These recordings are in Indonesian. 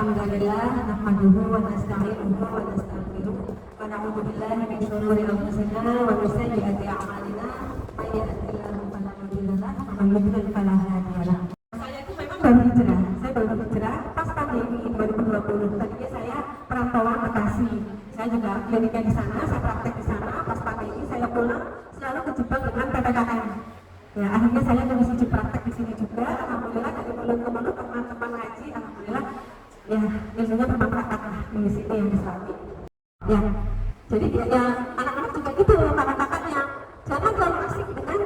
Alhamdulillah nahmaduhu wa nasta'inuhu wa nastaghfiruh wa na'udzu billahi min shururi anfusina wa min sayyiati a'malina may yahdihillahu fala mudilla lahu wa man yudlil fala hadiya lahu. Saya itu memang baru hijrah pas pandemi 2020. Tadinya saya perantauan Bekasi. Saya juga kliniknya di sana, saya praktek di sana. Pas pandemi saya pulang selalu kejebak dengan PPKM. Ya, akhirnya saya ngisi praktek di sini juga. Alhamdulillah dari mulut ke mulut teman-teman ngaji, alhamdulillah ya ilmunya bermanfaat lah di sini yang Islami. Ya, jadi ya anak-anak juga gitu, kakak-kakaknya jangan terlalu asik dengan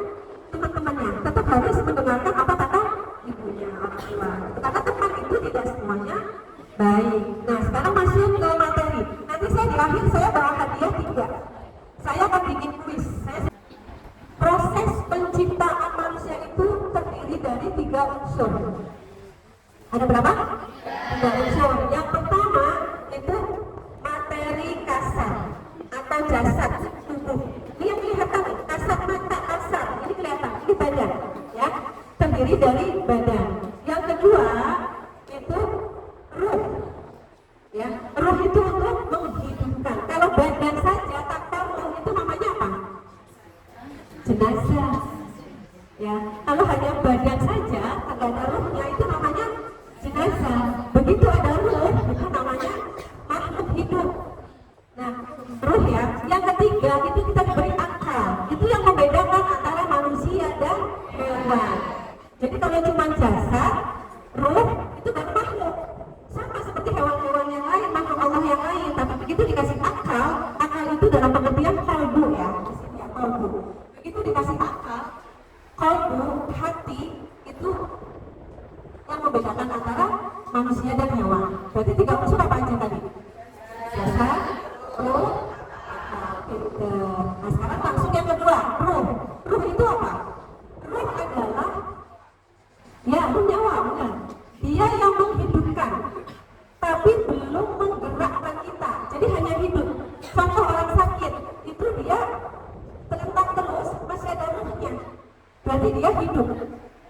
teman-temannya, tetap harus mendengarkan apa kata ibunya, orang tua. Karena teman itu tidak semuanya baik. Nah, sekarang masuk ke materi. Nanti saya di akhir saya bawa hadiah 3. Saya akan bikin kuis. Proses penciptaan manusia itu terdiri dari 3 unsur. Ada berapa? 3 unsur. Yang pertama itu materi kasar atau jasad tubuh. Ini yang kelihatan, kasat mata kasar. Ini kelihatan, ini badan, ya. Terdiri dari badan. Yang kedua itu ruh. Ya, ruh itu untuk menghidupkan. Kalau badan saja tanpa ruh itu namanya apa? Jenazah. Ya, kalau hanya badan saja tidak ada ruhnya itu namanya jenazah. Begitu ada ruh itu namanya makhluk hidup. Nah, ruh ya. Yang ketiga itu kita diberi akal. Itu yang membedakan antara manusia dan hewan. Jadi kalau cuma jasad, ruh itu kan makhluk. Sama seperti hewan-hewan yang lain, makhluk Allah yang lain. Tapi begitu dikasih akal, akal itu dalam pengertian kalbu ya. Di sini ya kalbu. Begitu dikasih akal, kalbu, hati itu yang membedakan antara manusia dan hewan. Berarti 3 unsur apa aja tadi? Jasad, ruh, akal. Pinter. Nah sekarang langsung yang kedua, ruh. Ruh itu apa? Ruh adalah ya ruh nyawa, benar. Dia yang menghidupkan, tapi belum menggerakkan kita. Jadi hanya hidup. Contoh orang sakit, itu dia terlentang terus, masih ada ruhnya. Berarti dia hidup.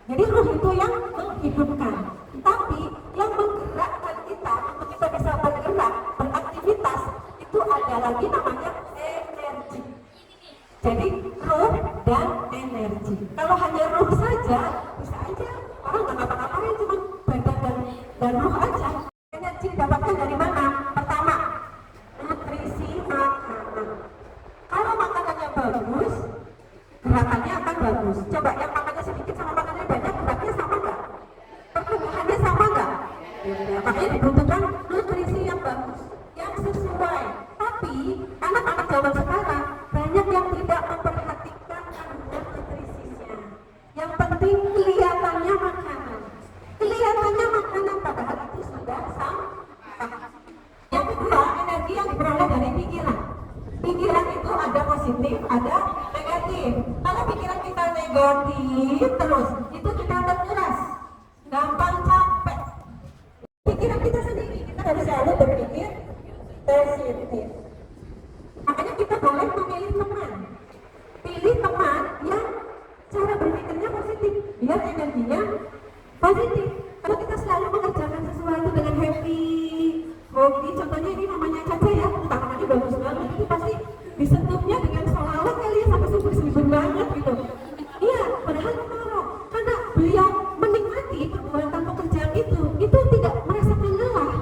Jadi ruh itu yang menghidupkan. Tapi yang menggerakkan kita untuk kita bisa bergerak, beraktivitas, itu ada lagi namanya energi. Jadi ruh dan energi. Kalau hanya ruh saja, bisa aja orang nggak ngapa-ngapain, cuma badan dan ruh aja. Energi didapatkan dari mana? Pertama, nutrisi makanan. Kalau makanannya bagus, gerakannya akan bagus. Coba yang makannya sedikit sama makannya banyak, geraknya sama nggak? Pertumbuhannya sama nggak? Ya, makanya dibutuhkan nutrisi yang bagus, yang sesuai. Tapi anak-anak zaman sekarang banyak yang tidak memperhatikan kandungan nutrisinya. Yang penting kelihatannya makanan. Kelihatannya makanan padahal itu sudah sampah. Yang kedua, energi yang diperoleh dari pikiran. Pikiran itu ada positif, ada negatif. Kalau pikiran kita negatif terus, itu kita terkuras, gampang capek. Pikiran kita sendiri, kita harus selalu berpikir positif. Makanya kita boleh memilih teman. Pilih teman yang cara berpikirnya positif, biar energinya positif. Kalau kita selalu mengerjakan sesuatu dengan happy, hobi, contohnya ini namanya Caca ya, tangannya bagus banget, itu pasti disentuhnya dengan sholawat kali ya, sampai subur-subur banget gitu. Iya, padahal karena beliau menikmati perbuatan pekerjaan itu tidak merasakan lelah.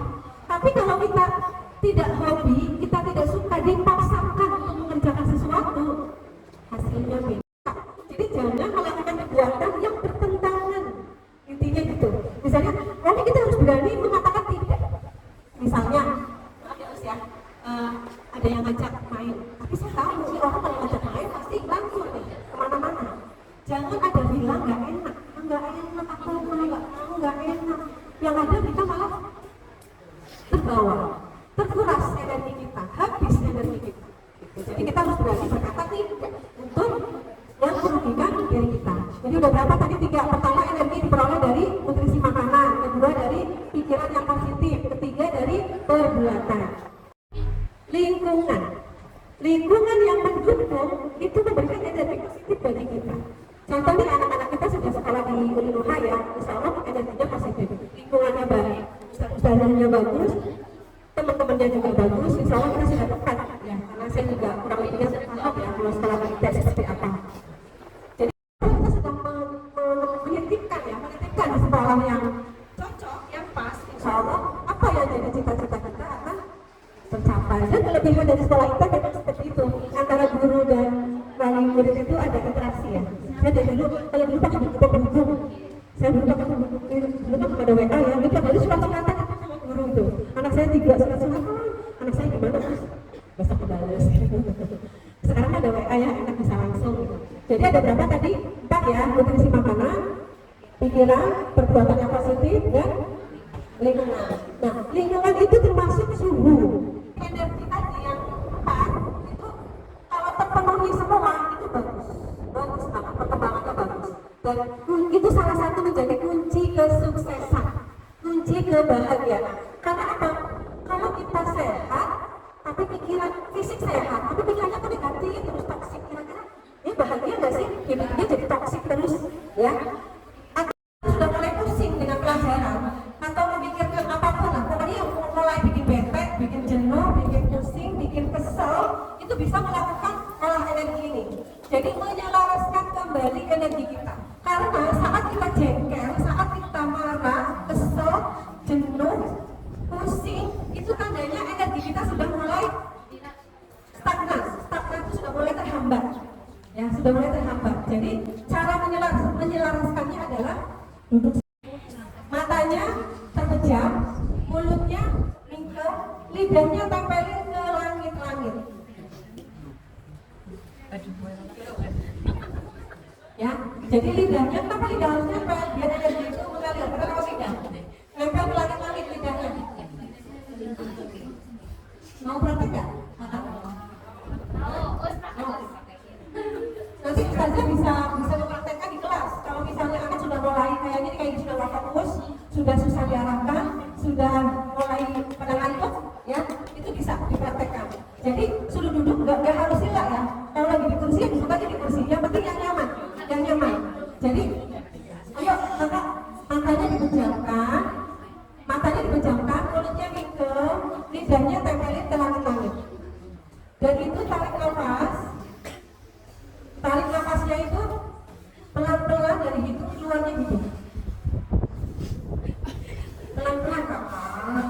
Tapi kalau kita tidak hobi, kita tidak suka, dipaksakan untuk mengerjakan sesuatu, hasilnya beda. Jadi jangan melakukan perbuatan yang bertentangan. Intinya gitu. Misalnya, nanti kita harus berani mengatakan tidak. Misalnya, ya, ada yang ngajak main, tapi saya tahu sih orang kalau ngajak main pasti langsung nih kemana-mana. Jangan ada bilang nggak enak, aku nggak enak. Yang ada kita malah terbawa, terkuras energi kita, habis energi kita. Jadi kita harus berani berkata tidak untuk yang merugikan diri kita. Jadi udah berapa tadi? 3. Pertama, energi diperoleh dari nutrisi makanan. Kedua, dari pikiran yang positif. Ketiga, dari perbuatan. Lingkungan yang mendukung itu memberikan energi positif bagi kita. Contohnya anak-anak kita sudah sekolah di Ulinuha ya, insya Allah energinya positif, lingkungannya baik. ustazahnya bagus, teman-temannya juga bagus, insya Allah kita sudah tepat ya, karena saya juga kurang lebihnya paham ya kalau sekolah kita seperti apa. Jadi kita sedang menitipkan di sekolah yang cocok, yang pas, insya Allah apa yang jadi cita-cita kita akan tercapai. Dan kelebihan dari sekolah kita memang seperti itu, antara guru dan wali murid itu ada interaksi ya. Saya dari dulu, kalau dulu pakai kita berhubung, saya dulu pakai ada WA ya, itu harus suatu kata sama guru itu. Anak saya 3 surat, anak saya gimana terus besok kebales. Sekarang ada WA ya, enak bisa langsung. Jadi ada berapa tadi? 4 ya, nutrisi makanan, pikiran, perbuatan yang positif, dan lingkungan. Nah, lingkungan itu termasuk suhu. Energi tadi yang 4 itu kalau terpenuhi semua itu bagus banget, perkembangannya bagus. Dan itu salah satu menjadi kunci kesuksesan, kunci kebahagiaan. Karena apa? Kalau kita sehat, tapi pikiran fisik sehat, tapi pikirannya kok negatif terus toksik, kira-kira ini bahagia nggak sih? Hidupnya jadi toksik terus, ya? Atau sudah mulai pusing dengan pelajaran, atau memikirkan apapun lah, pokoknya yang mulai bikin bete, bikin jenuh, bikin pusing, bikin kesel, itu bisa melakukan olah energi ini. Jadi menyelaraskan kembali energi kita. Karena saat kita jengkel, saat kita marah, kesel, jenuh, pusing, itu tandanya energi kita sudah mulai stagnan. Stagnan itu sudah mulai terhambat. Ya, sudah mulai terhambat. Jadi cara menyelaraskannya adalah duduk, matanya terpejam, mulutnya mingkem, lidahnya tempelin ke langit-langit. Ya, jadi lidahnya, kenapa lidah harus nempel? Biar energi itu mengalir, kenapa lidah? Nempel ke langit-langit lidahnya. Mau praktek nggak? Nanti ustazah bisa mempraktekkan di kelas. Kalau misalnya anak sudah mulai kayaknya kayak sudah nggak fokus, sudah susah diarahkan, sudah mulai pada ngantuk, ya itu bisa dipraktekkan. Jadi suruh duduk nggak harus sila ya. Kalau lagi di kursi, duduk aja di kursi. Yang penting yang nyaman, yang nyaman. Jadi, ayo kakak matanya dipejamkan, mulutnya mingkem, lidahnya tempelin ke langit-langit. Dan itu tarik nafasnya itu pelan-pelan dari hidung keluarnya gitu. Pelan-pelan kakak.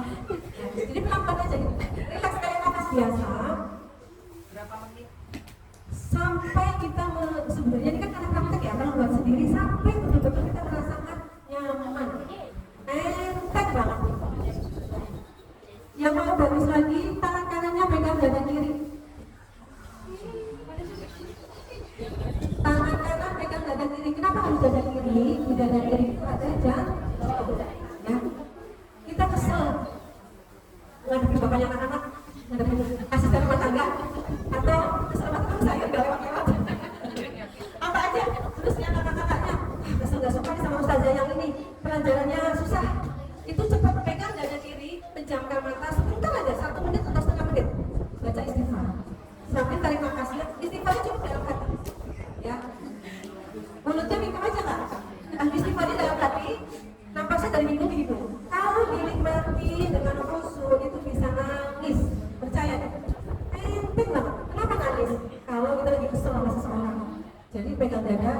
Jadi pelan-pelan aja gitu. Relax kayak nafas biasa. Berapa menit? Sampai kita sebenarnya ini kan karena praktek ya, kalau buat sendiri sampai betul-betul kita merasakan nyaman, enteng banget. Yang mau bagus lagi, tangan kanannya pegang dada kiri. Tangan kanan pegang dada kiri. Kenapa harus dada kiri? Di dada kiri itu ada jantung. Ya. Kita kesel ngadepin bapaknya anak-anak, ngadepin asisten rumah tangga, atau keselamatan saya nggak lewat-lewat. Apa aja? Terus yang kakak-kakaknya kesel nggak suka sama ustazah yang ini, pelajarannya susah. Itu cepat pegang dada kiri, pejamkan mata sebentar aja, 1 menit atau setengah menit, baca istighfar. Sampai tarik nafasnya, istighfarnya cukup dalam hati. Ya, mulutnya mingkem aja kak. Istighfarnya dalam hati, nafasnya dari minggu begitu. Kalau dinikmati dengan khusyuk itu bisa nangis, percaya deh. Penting banget. Kenapa nangis? Kalau kita lagi kesel sama seseorang. Jadi pegang dada.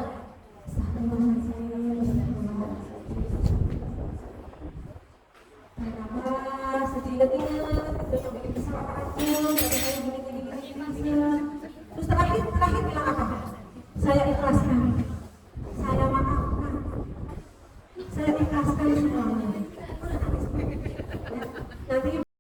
Nafas, seingat-ingat, kita bikin kesel apa aja, gini. Terus terakhir bilang apa? Saya ikhlaskan, saya maafkan, saya ikhlaskan semuanya. Nanti